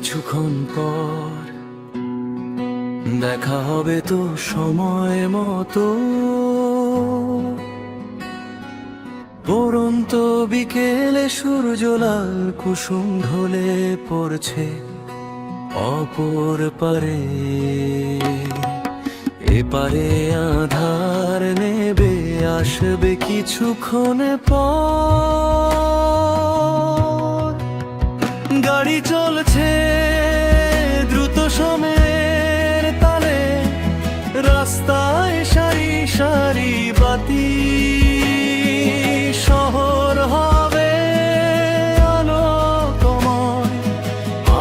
কিছুক্ষণ পর দেখা হবে তো সময় মতো। পরন্ত বিকেলে সূর্য লাল কুসুম ঢলে পড়ছে অপর পারে। এপারে আধার নেবে আসবে কিছুক্ষণ পর। গাড়ি চলছে দ্রুত সময়ের তালে, রাস্তায় সারি সারি বাতি। শহর হবে আলোকময়,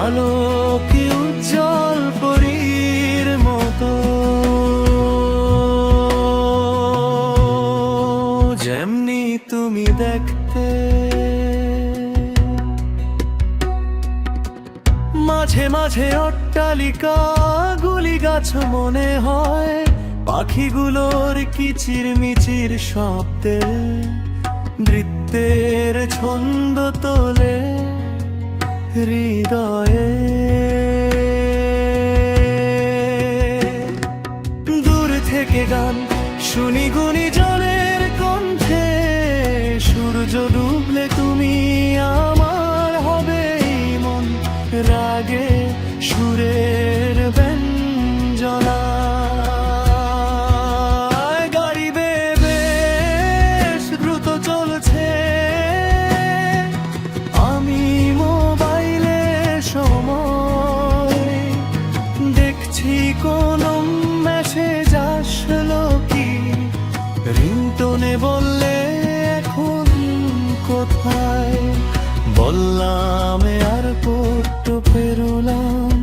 আলোকে উজ্জ্বল পরীর মতো। যেমনি তুমি দেখতে, মাঝে মাঝে অট্টালিকা গুলি গাছ মনে হয়, পাখিগুলোর কিচিরমিচির শব্দে নৃত্যের ছন্দ তোলে হৃদয়ে। দূর থেকে গান শুনি গুনি জলের কণ্ঠে, সূর্য ডুবলে তুমি আমার হবে মন রাগে সুরের ব্যঞ্জনা। গাড়ি বেশ দ্রুত চলছে, আমি মোবাইলে সময় দেখছি কোন মেসেজ আসলো কি। রিংটোনে বললে এখন কোথায়, বললাম এয়ারপোর্ট পেরোলাম,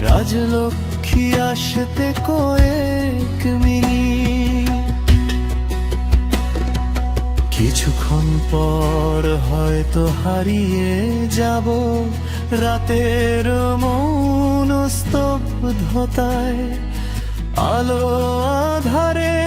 রাজলক্ষ্মী আসতে কয়েক মিনিট। কিছুক্ষণ পর হয়তো হারিয়ে যাব রাতের মৌন স্তব্ধতায়। আলো আধারে